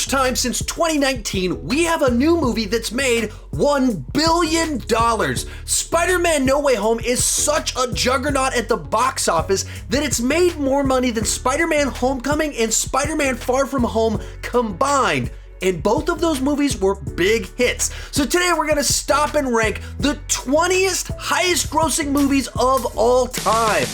first time since 2019, we have a new movie that's made $1 billion. Spider-Man No Way Home is such a juggernaut at the box office that it's made more money than Spider-Man Homecoming and Spider-Man Far From Home combined. And both of those movies were big hits. So today we're gonna stop and rank the 20th highest grossing movies of all time.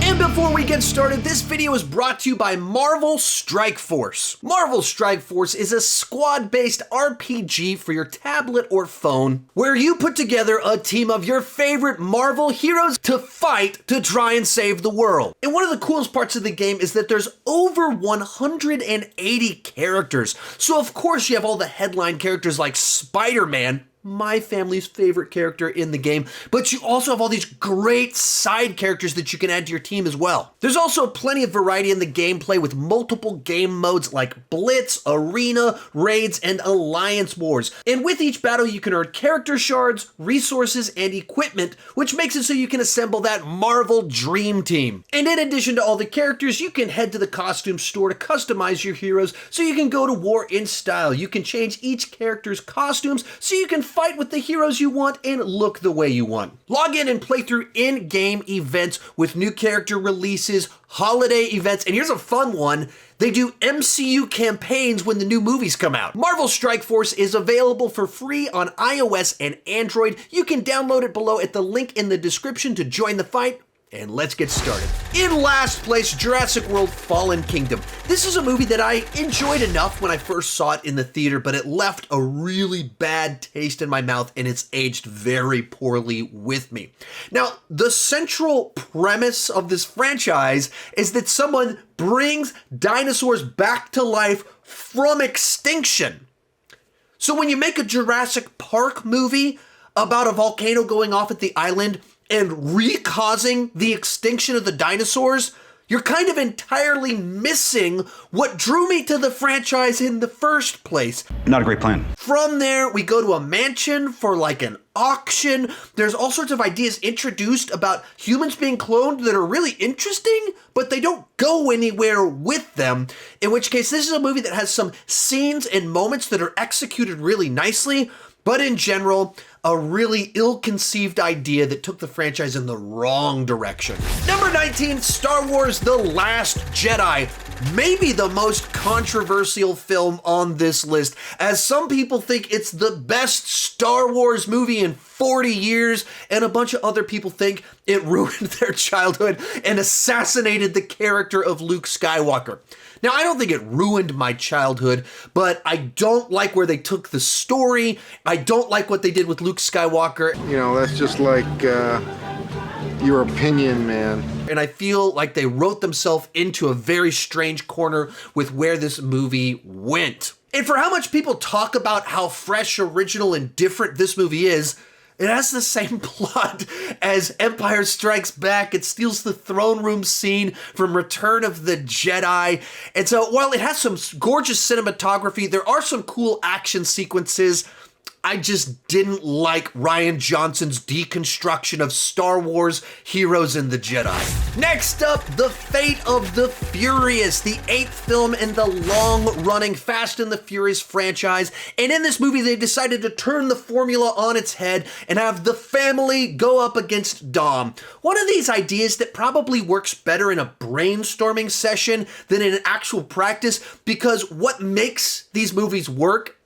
And before we get started, this video is brought to you by Marvel Strike Force. Marvel Strike Force is a squad-based RPG for your tablet or phone, where you put together a team of your favorite Marvel heroes to fight to try and save the world. And one of the coolest parts of the game is that there's over 180 characters. So of course you have all the headline characters like Spider-Man, my family's favorite character in the game, but you also have all these great side characters that you can add to your team as well. There's also plenty of variety in the gameplay with multiple game modes like Blitz, Arena, Raids, and Alliance Wars. And with each battle, you can earn character shards, resources, and equipment, which makes it so you can assemble that Marvel Dream Team. And in addition to all the characters, you can head to the costume store to customize your heroes so you can go to war in style. You can change each character's costumes so you can fight with the heroes you want and look the way you want. Log in and play through in-game events with new character releases, holiday events, and here's a fun one. They do MCU campaigns when the new movies come out. Marvel Strike Force is available for free on iOS and Android. You can download it below at the link in the description to join the fight. And let's get started. In last place, Jurassic World Fallen Kingdom. This is a movie that I enjoyed enough when I first saw it in the theater, but it left a really bad taste in my mouth and it's aged very poorly with me. Now, the central premise of this franchise is that someone brings dinosaurs back to life from extinction. So when you make a Jurassic Park movie about a volcano going off at the island and re-causing the extinction of the dinosaurs, you're kind of entirely missing what drew me to the franchise in the first place. Not a great plan. From there, we go to a mansion for like an auction. There's all sorts of ideas introduced about humans being cloned that are really interesting, but they don't go anywhere with them. In which case, this is a movie that has some scenes and moments that are executed really nicely, but in general, a really ill-conceived idea that took the franchise in the wrong direction. Number 19, Star Wars: The Last Jedi. Maybe the most controversial film on this list, as some people think it's the best Star Wars movie in 40 years, and a bunch of other people think it ruined their childhood and assassinated the character of Luke Skywalker. Now, I don't think it ruined my childhood, but I don't like where they took the story. I don't like what they did with Luke Skywalker. You know, that's just like your opinion, man. And I feel like they wrote themselves into a very strange corner with where this movie went. And for how much people talk about how fresh, original, and different this movie is, it has the same plot as Empire Strikes Back. It steals the throne room scene from Return of the Jedi. And so while it has some gorgeous cinematography, there are some cool action sequences. I just didn't like Rian Johnson's deconstruction of Star Wars heroes and the Jedi. Next up, The Fate of the Furious, the 8th film in the long-running Fast and the Furious franchise. And in this movie, they decided to turn the formula on its head and have the family go up against Dom. One of these ideas that probably works better in a brainstorming session than in an actual practice, because what makes these movies work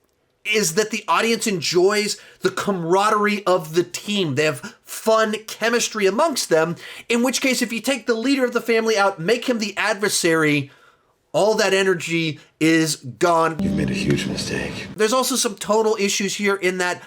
is that the audience enjoys the camaraderie of the team. They have fun chemistry amongst them, in which case if you take the leader of the family out, make him the adversary, all that energy is gone. You've made a huge mistake. There's also some tonal issues here in that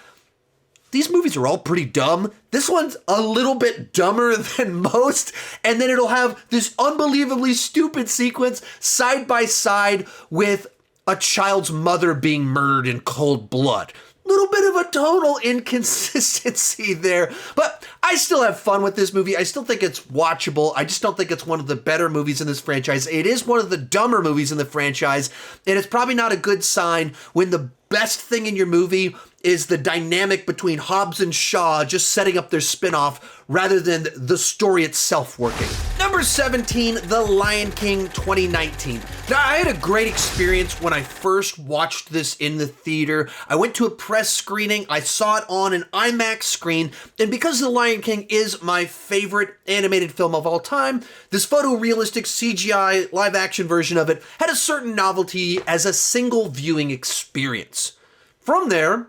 these movies are all pretty dumb. This one's a little bit dumber than most, and then it'll have this unbelievably stupid sequence side by side with a child's mother being murdered in cold blood. Little bit of a total inconsistency there, but I still have fun with this movie. I still think it's watchable. I just don't think it's one of the better movies in this franchise. It is one of the dumber movies in the franchise, and it's probably not a good sign when the best thing in your movie is the dynamic between Hobbs and Shaw just setting up their spin-off rather than the story itself working. Number 17, The Lion King 2019. Now, I had a great experience when I first watched this in the theater. I went to a press screening, I saw it on an IMAX screen, and because The Lion King is my favorite animated film of all time, this photorealistic CGI live-action version of it had a certain novelty as a single viewing experience. From there,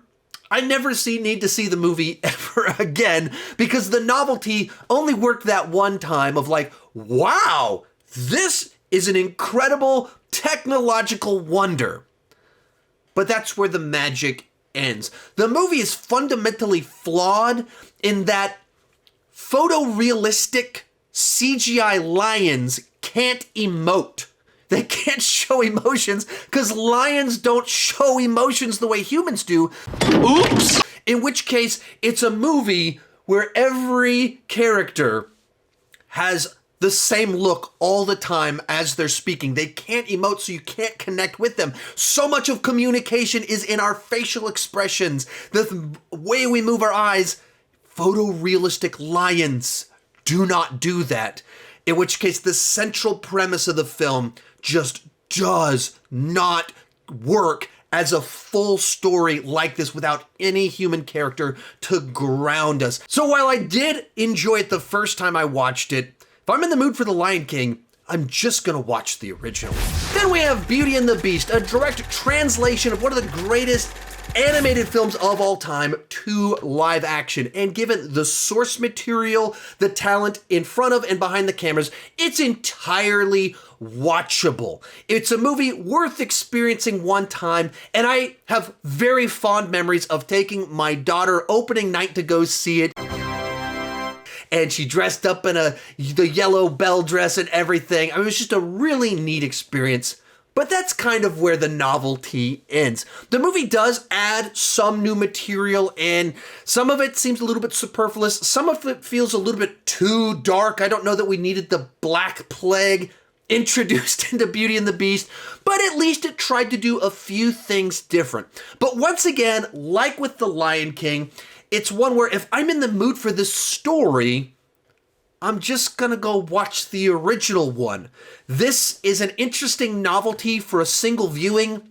I never need to see the movie ever again because the novelty only worked that one time of like, wow, this is an incredible technological wonder. But that's where the magic ends. The movie is fundamentally flawed in that photorealistic CGI lions can't emote. They can't show emotions because lions don't show emotions the way humans do. Oops! In which case, it's a movie where every character has the same look all the time as they're speaking. They can't emote, so you can't connect with them. So much of communication is in our facial expressions, the way we move our eyes. Photorealistic lions do not do that. In which case, the central premise of the film just does not work as a full story like this without any human character to ground us. So while I did enjoy it the first time I watched it, if I'm in the mood for The Lion King, I'm just gonna watch the original. Then we have Beauty and the Beast, a direct translation of one of the greatest animated films of all time to live action. And given the source material, the talent in front of and behind the cameras, it's entirely watchable. It's a movie worth experiencing one time, and I have very fond memories of taking my daughter opening night to go see it. And she dressed up in the yellow bell dress and everything. I mean, it was just a really neat experience. But that's kind of where the novelty ends. The movie does add some new material in. Some of it seems a little bit superfluous. Some of it feels a little bit too dark. I don't know that we needed the Black Plague introduced into Beauty and the Beast, but at least it tried to do a few things different. But once again, like with The Lion King, it's one where if I'm in the mood for this story, I'm just gonna go watch the original one. This is an interesting novelty for a single viewing,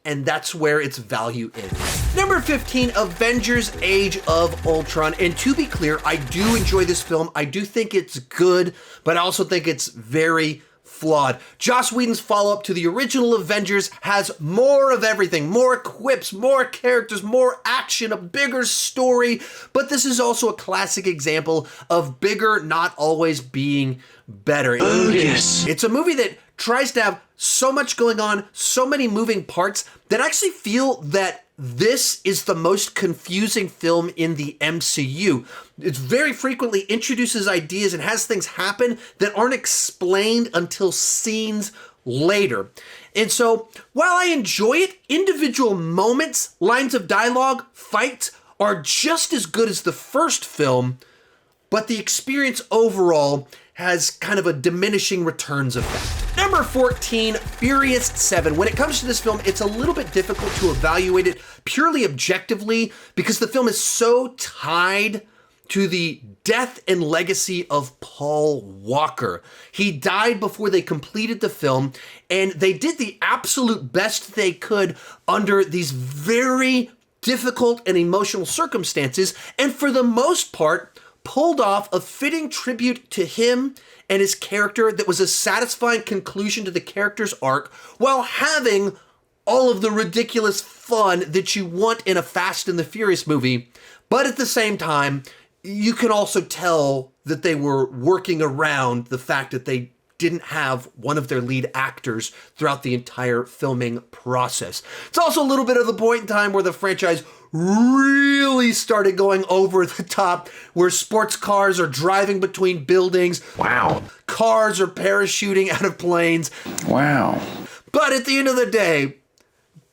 and that's where its value is. Number 15, Avengers Age of Ultron. And to be clear, I do enjoy this film. I do think it's good, but I also think it's very flawed. Joss Whedon's follow-up to the original Avengers has more of everything, more quips, more characters, more action, a bigger story, but this is also a classic example of bigger not always being better. Bogus. It's a movie that tries to have so much going on, so many moving parts, that I actually feel that this is the most confusing film in the MCU. It very frequently introduces ideas and has things happen that aren't explained until scenes later. And so, while I enjoy it, individual moments, lines of dialogue, fights are just as good as the first film, but the experience overall has kind of a diminishing returns effect. Number 14, Furious 7. When it comes to this film, it's a little bit difficult to evaluate it purely objectively because the film is so tied to the death and legacy of Paul Walker. He died before they completed the film, and they did the absolute best they could under these very difficult and emotional circumstances, and for the most part, pulled off a fitting tribute to him and his character that was a satisfying conclusion to the character's arc while having all of the ridiculous fun that you want in a Fast and the Furious movie. But at the same time, you can also tell that they were working around the fact that they didn't have one of their lead actors throughout the entire filming process. It's also a little bit of the point in time where the franchise really started going over the top, where sports cars are driving between buildings. Wow. Cars are parachuting out of planes. Wow. But at the end of the day,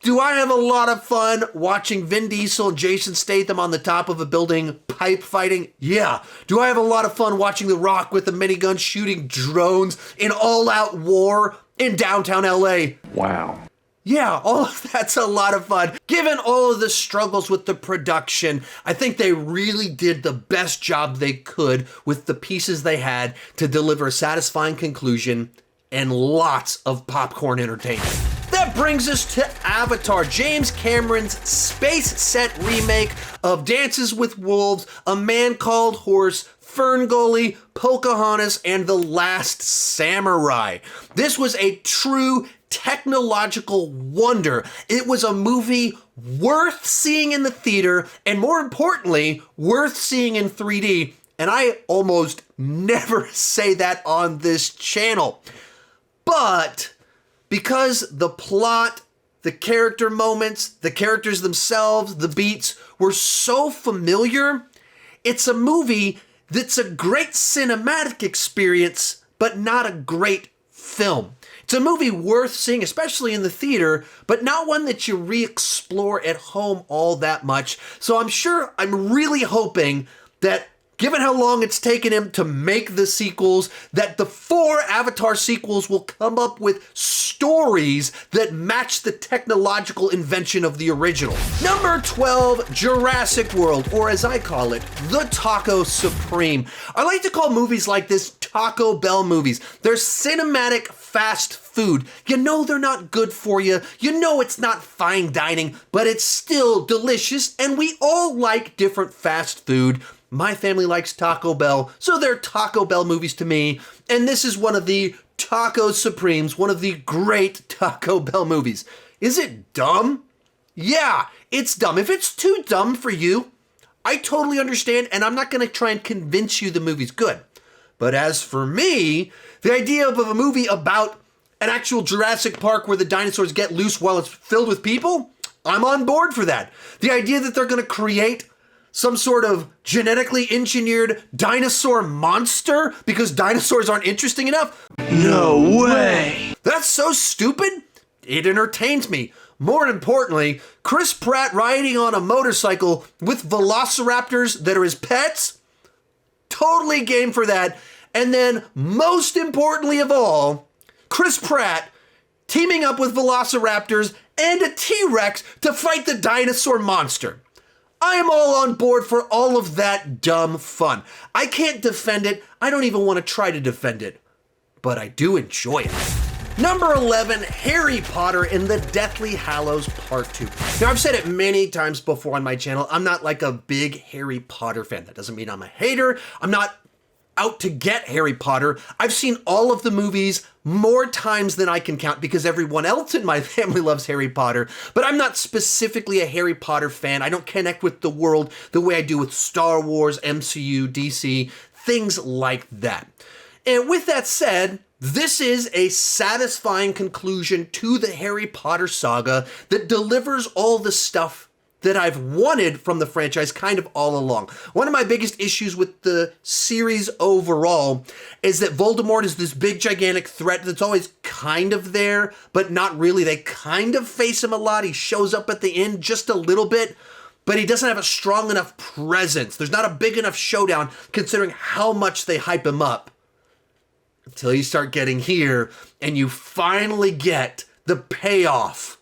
do I have a lot of fun watching Vin Diesel and Jason Statham on the top of a building pipe fighting? Yeah. Do I have a lot of fun watching The Rock with a minigun shooting drones in all-out war in downtown LA? Wow. Yeah, all of that's a lot of fun. Given all of the struggles with the production, I think they really did the best job they could with the pieces they had to deliver a satisfying conclusion and lots of popcorn entertainment. That brings us to Avatar, James Cameron's space set remake of Dances with Wolves, A Man Called Horse, Ferngully, Pocahontas, and The Last Samurai. This was a true technological wonder. It was a movie worth seeing in the theater, and more importantly, worth seeing in 3D. And I almost never say that on this channel. But because the plot, the character moments, the characters themselves, the beats were so familiar, it's a movie that's a great cinematic experience, but not a great film. It's a movie worth seeing, especially in the theater, but not one that you re-explore at home all that much. So I'm really hoping that given how long it's taken him to make the sequels, that the 4 Avatar sequels will come up with stories that match the technological invention of the original. Number 12, Jurassic World, or as I call it, the Taco Supreme. I like to call movies like this Taco Bell movies. They're cinematic fast food. You know they're not good for you. You know it's not fine dining, but it's still delicious, and we all like different fast food. My family likes Taco Bell, so they're Taco Bell movies to me, and this is one of the Taco Supremes, one of the great Taco Bell movies. Is it dumb? Yeah, it's dumb. If it's too dumb for you, I totally understand, and I'm not going to try and convince you the movie's good. But as for me, the idea of a movie about an actual Jurassic Park where the dinosaurs get loose while it's filled with people, I'm on board for that. The idea that they're going to create some sort of genetically engineered dinosaur monster because dinosaurs aren't interesting enough? No way! That's so stupid, it entertains me. More importantly, Chris Pratt riding on a motorcycle with velociraptors that are his pets? Totally game for that. And then, most importantly of all, Chris Pratt teaming up with velociraptors and a T-Rex to fight the dinosaur monster. I am all on board for all of that dumb fun. I can't defend it. I don't even want to try to defend it. But I do enjoy it. Number 11, Harry Potter and the Deathly Hallows Part 2. Now, I've said it many times before on my channel. I'm not like a big Harry Potter fan. That doesn't mean I'm a hater. I'm not out to get Harry Potter. I've seen all of the movies more times than I can count because everyone else in my family loves Harry Potter, but I'm not specifically a Harry Potter fan. I don't connect with the world the way I do with Star Wars, MCU, DC, things like that. And with that said, this is a satisfying conclusion to the Harry Potter saga that delivers all the stuff that I've wanted from the franchise kind of all along. One of my biggest issues with the series overall is that Voldemort is this big gigantic threat that's always kind of there, but not really. They kind of face him a lot. He shows up at the end just a little bit, but he doesn't have a strong enough presence. There's not a big enough showdown considering how much they hype him up. Until you start getting here and you finally get the payoff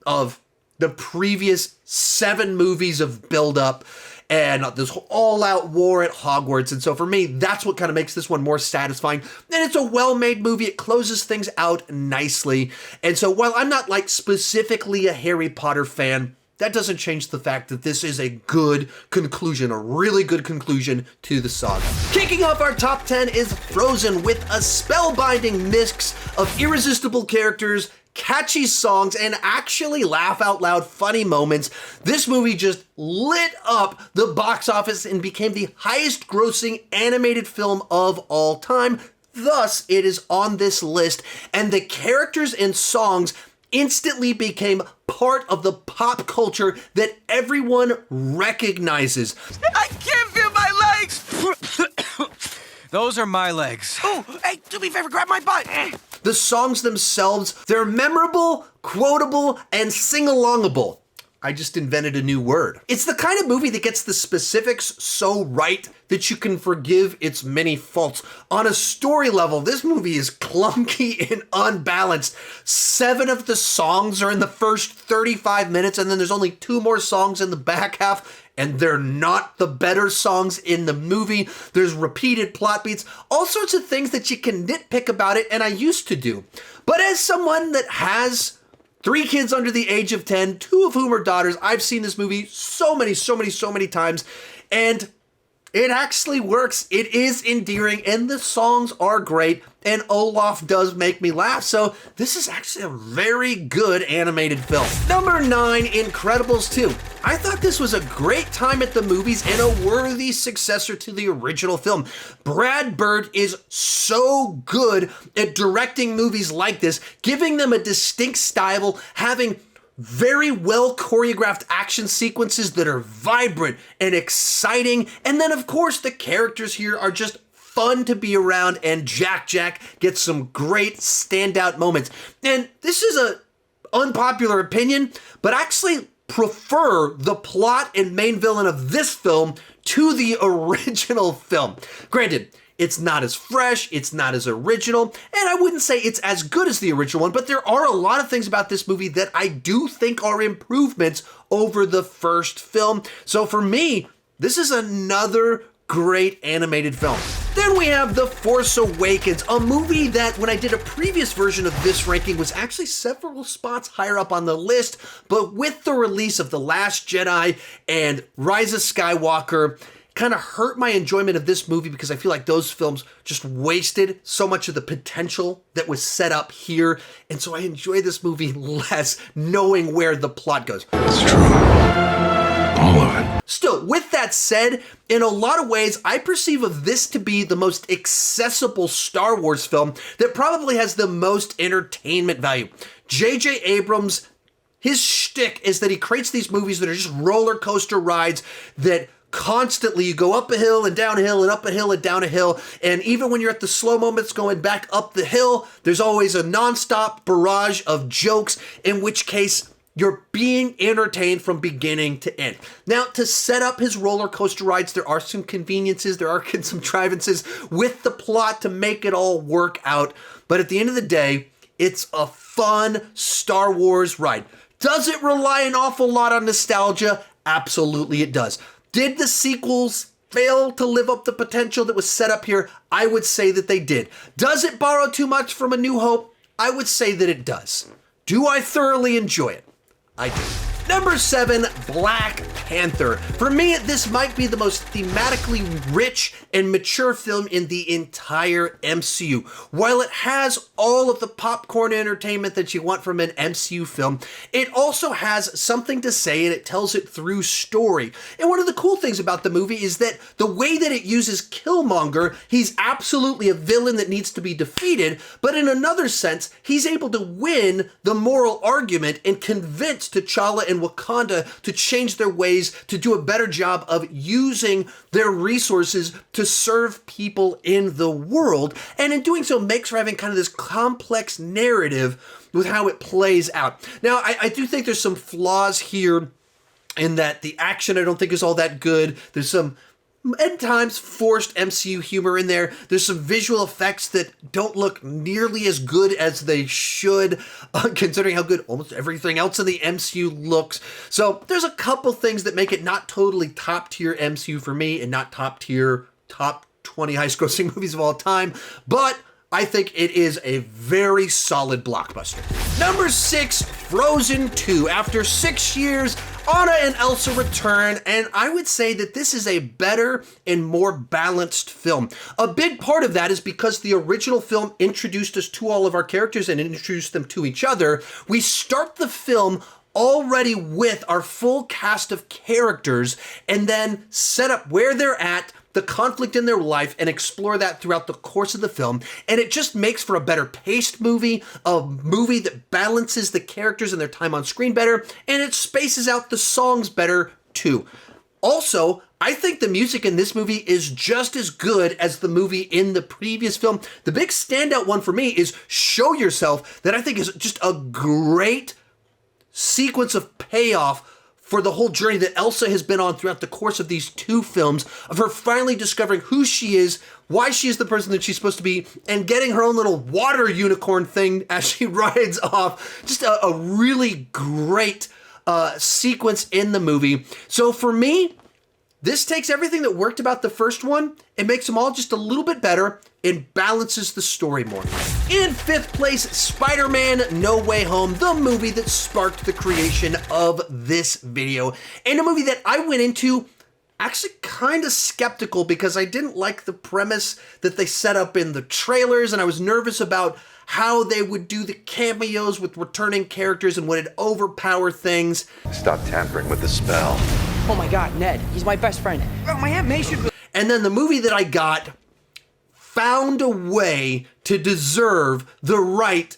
of the previous 7 movies of build-up and this all-out war at Hogwarts. And so for me, that's what kind of makes this one more satisfying. And it's a well-made movie. It closes things out nicely. And so while I'm not like specifically a Harry Potter fan, that doesn't change the fact that this is a good conclusion, a really good conclusion to the saga. Kicking off our top 10 is Frozen with a spellbinding mix of irresistible characters, catchy songs, and actually laugh out loud funny moments. This movie just lit up the box office and became the highest grossing animated film of all time. Thus, it is on this list, and the characters and songs instantly became part of the pop culture that everyone recognizes. I can't feel my legs! Those are my legs. Oh, hey, do me a favor, grab my butt. The songs themselves, they're memorable, quotable, and sing-alongable. I just invented a new word. It's the kind of movie that gets the specifics so right that you can forgive its many faults. On a story level, this movie is clunky and unbalanced. 7 of the songs are in the first 35 minutes, and then there's only 2 more songs in the back half, and they're not the better songs in the movie. There's repeated plot beats, all sorts of things that you can nitpick about it, and I used to do. But as someone that has 3 kids under the age of 10, 2 of whom are daughters, I've seen this movie so many times, and it actually works. It is endearing, and the songs are great, and Olaf does make me laugh, so this is actually a very good animated film. Number 9, Incredibles 2. I thought this was a great time at the movies and a worthy successor to the original film. Brad Bird is so good at directing movies like this, giving them a distinct style, having very well choreographed action sequences that are vibrant and exciting. And then, of course, the characters here are just fun to be around, and Jack gets some great standout moments. And this is an unpopular opinion, but I actually prefer the plot and main villain of this film to the original film. Granted, it's not as fresh, it's not as original, and I wouldn't say it's as good as the original one, but there are a lot of things about this movie that I do think are improvements over the first film. So for me, this is another great animated film. Then we have The Force Awakens, a movie that when I did a previous version of this ranking was actually several spots higher up on the list, but with the release of The Last Jedi and Rise of Skywalker, kind of hurt my enjoyment of this movie because I feel like those films just wasted so much of the potential that was set up here. And so I enjoy this movie less knowing where the plot goes. It's true. All of it. Still, with that said, in a lot of ways, I perceive of this to be the most accessible Star Wars film that probably has the most entertainment value. J.J. Abrams, his shtick is that he creates these movies that are just roller coaster rides that constantly you go up a hill and down a hill and up a hill and down a hill, and even when you're at the slow moments going back up the hill, there's always a nonstop barrage of jokes, in which case you're being entertained from beginning to end. Now, to set up his roller coaster rides, there are some conveniences, there are some contrivances with the plot to make it all work out, but at the end of the day, it's a fun Star Wars ride. Does it rely an awful lot on nostalgia? Absolutely it does. Did the sequels fail to live up the potential that was set up here? I would say that they did. Does it borrow too much from A New Hope? I would say that it does. Do I thoroughly enjoy it? I do. Number 7, Black Panther. For me, this might be the most thematically rich and mature film in the entire MCU. While it has all of the popcorn entertainment that you want from an MCU film, it also has something to say, and it tells it through story. And one of the cool things about the movie is that the way that it uses Killmonger, he's absolutely a villain that needs to be defeated, but in another sense, he's able to win the moral argument and convince T'Challa and Wakanda to change their ways, to do a better job of using their resources to serve people in the world. And in doing so, makes for having kind of this complex narrative with how it plays out. Now, I do think there's some flaws here in that the action I don't think is all that good. There's some at times forced MCU humor in there. There's some visual effects that don't look nearly as good as they should, considering how good almost everything else in the MCU looks. So there's a couple things that make it not totally top tier MCU for me, and not top tier top 20 high grossing movies of all time, but I think it is a very solid blockbuster. Number 6, Frozen 2. After 6 years, Anna and Elsa return, and I would say that this is a better and more balanced film. A big part of that is because the original film introduced us to all of our characters and introduced them to each other. We start the film already with our full cast of characters and then set up where they're at, the conflict in their life, and explore that throughout the course of the film. And it just makes for a better paced movie, a movie that balances the characters and their time on screen better, and it spaces out the songs better too. Also, I think the music in this movie is just as good as the movie in the previous film. The big standout one for me is Show Yourself, that I think is just a great sequence of payoff for the whole journey that Elsa has been on throughout the course of these 2 films, of her finally discovering who she is, why she is the person that she's supposed to be, and getting her own little water unicorn thing as she rides off. Just a really great sequence in the movie. So for me, this takes everything that worked about the first one and makes them all just a little bit better and balances the story more. In 5th place, Spider-Man No Way Home, the movie that sparked the creation of this video, and a movie that I went into actually kind of skeptical because I didn't like the premise that they set up in the trailers, and I was nervous about how they would do the cameos with returning characters and would it overpower things. Stop tampering with the spell. Oh my God, Ned, he's my best friend. Oh, my Aunt May should... And then the movie that I got found a way to deserve the right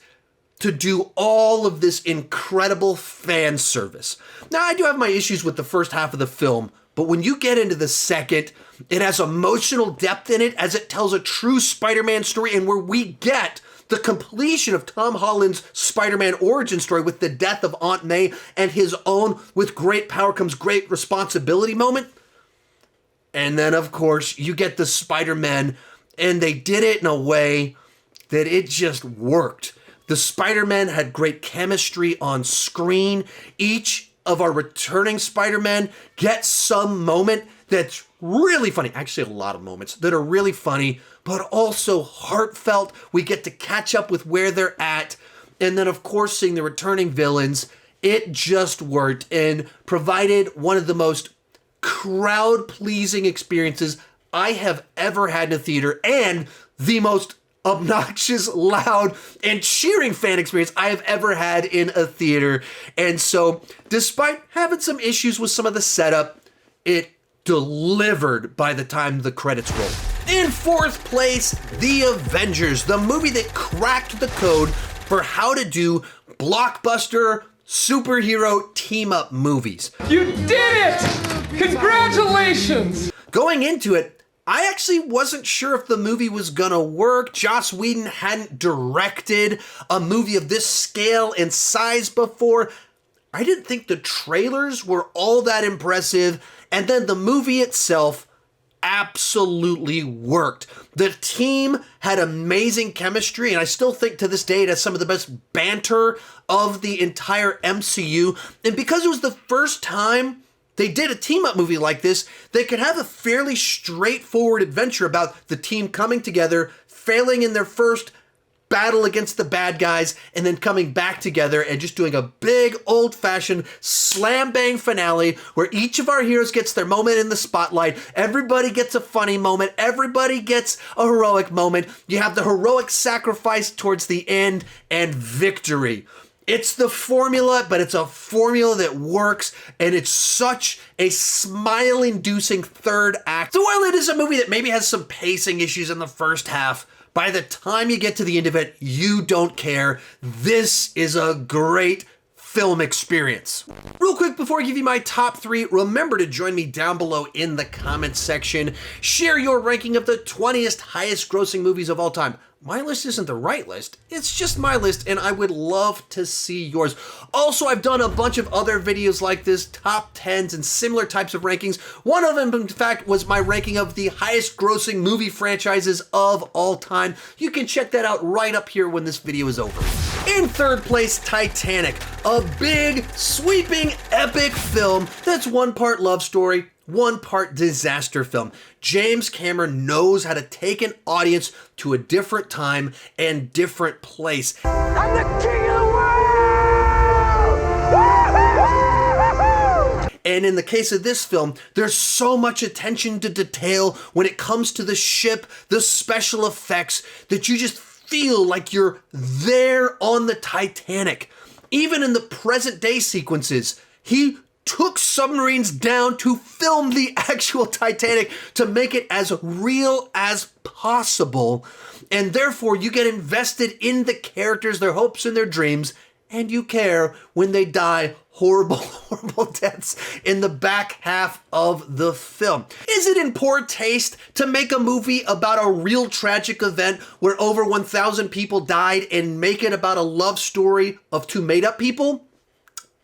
to do all of this incredible fan service. Now, I do have my issues with the first half of the film, but when you get into the second, it has emotional depth in it as it tells a true Spider-Man story, and where we get the completion of Tom Holland's Spider-Man origin story with the death of Aunt May and his own "with great power comes great responsibility" moment. And then, of course, you get the Spider-Man, and they did it in a way that it just worked. The Spider-Man had great chemistry on screen. Each of our returning Spider-Man gets some moment that's really funny. Actually, a lot of moments that are really funny, but also heartfelt. We get to catch up with where they're at. And then, of course, seeing the returning villains, it just worked and provided one of the most crowd-pleasing experiences I have ever had in a theater, and the most obnoxious, loud, and cheering fan experience I have ever had in a theater. And so, despite having some issues with some of the setup, it delivered by the time the credits rolled. In 4th place, The Avengers, the movie that cracked the code for how to do blockbuster superhero team-up movies. You did it! Congratulations! Going into it, I actually wasn't sure if the movie was gonna work. Joss Whedon hadn't directed a movie of this scale and size before. I didn't think the trailers were all that impressive, and then the movie itself absolutely worked. The team had amazing chemistry, and I still think to this day it has some of the best banter of the entire MCU. And because it was the first time they did a team-up movie like this, they could have a fairly straightforward adventure about the team coming together, failing in their first battle against the bad guys, and then coming back together and just doing a big old-fashioned slam-bang finale where each of our heroes gets their moment in the spotlight. Everybody gets a funny moment. Everybody gets a heroic moment. You have the heroic sacrifice towards the end and victory. It's the formula, but it's a formula that works, and it's such a smile-inducing third act. So while it is a movie that maybe has some pacing issues in the first half, by the time you get to the end of it, you don't care. This is a great film experience. Real quick before I give you my top 3, remember to join me down below in the comments section. Share your ranking of the 20th highest grossing movies of all time. My list isn't the right list, it's just my list, and I would love to see yours. Also, I've done a bunch of other videos like this, top 10s and similar types of rankings. One of them, in fact, was my ranking of the highest grossing movie franchises of all time. You can check that out right up here when this video is over. In 3rd place, Titanic, a big, sweeping, epic film that's one part love story, one part disaster film. James Cameron knows how to take an audience to a different time and different place. I'm the king of the world! And in the case of this film, there's so much attention to detail when it comes to the ship, the special effects, that you just feel like you're there on the Titanic. Even in the present day sequences, he took submarines down to film the actual Titanic to make it as real as possible. And therefore, you get invested in the characters, their hopes and their dreams, and you care when they die horrible, horrible deaths in the back half of the film. Is it in poor taste to make a movie about a real tragic event where over 1,000 people died and make it about a love story of 2 made-up people?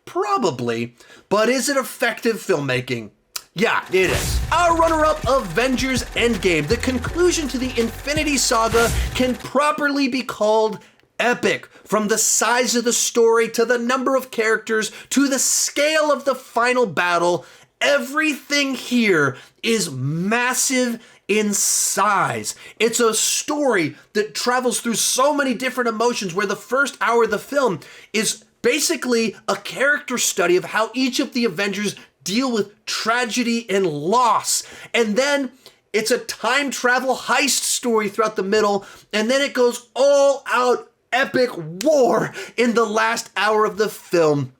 Probably. But is it effective filmmaking? Yeah, it is. Our runner-up, Avengers Endgame. The conclusion to the Infinity Saga can properly be called epic. From the size of the story, to the number of characters, to the scale of the final battle, everything here is massive in size. It's a story that travels through so many different emotions, where the first hour of the film is basically a character study of how each of the Avengers deal with tragedy and loss. And then it's a time travel heist story throughout the middle, and then it goes all out epic war in the last hour of the film,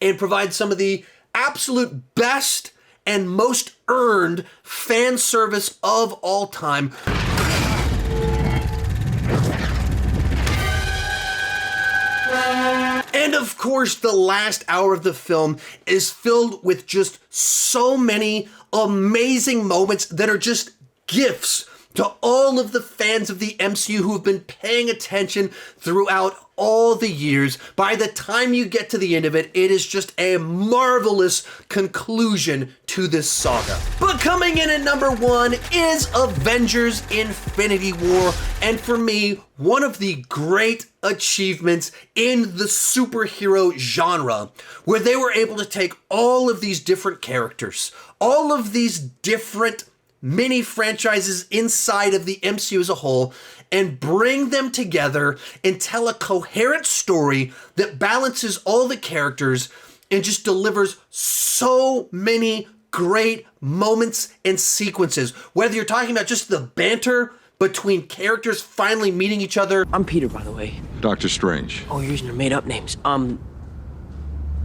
and provides some of the absolute best and most earned fan service of all time. And of course, the last hour of the film is filled with just so many amazing moments that are just gifts to all of the fans of the MCU who have been paying attention throughout all the years. By the time you get to the end of it, it is just a marvelous conclusion to this saga. But coming in at number 1 is Avengers Infinity War, and for me, one of the great achievements in the superhero genre, where they were able to take all of these different characters, all of these different mini franchises inside of the MCU as a whole, and bring them together and tell a coherent story that balances all the characters and just delivers so many great moments and sequences. Whether you're talking about just the banter between characters finally meeting each other. I'm Peter, by the way. Doctor Strange. Oh, you're using your made-up names. I'm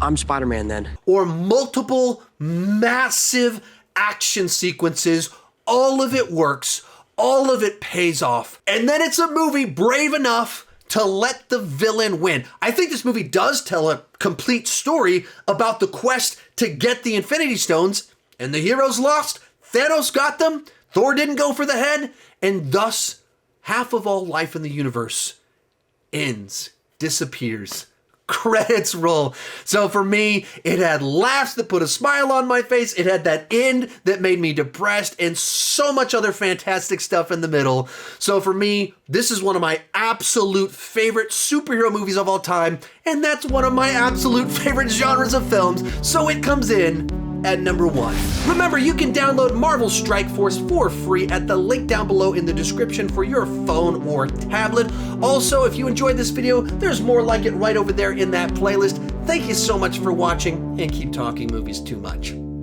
SpiderMan then. Or multiple massive action sequences. All of it works. All of it pays off. And then it's a movie brave enough to let the villain win. I think this movie does tell a complete story about the quest to get the Infinity Stones, and the heroes lost. Thanos got them. Thor didn't go for the head. And thus, half of all life in the universe ends, disappears. Credits roll. So for me, it had laughs that put a smile on my face. It had that end that made me depressed, and so much other fantastic stuff in the middle. So for me, this is one of my absolute favorite superhero movies of all time, and that's one of my absolute favorite genres of films. So it comes in at number 1. Remember, you can download Marvel Strike Force for free at the link down below in the description for your phone or tablet. Also, if you enjoyed this video, there's more like it right over there in that playlist. Thank you so much for watching, and keep talking movies too much.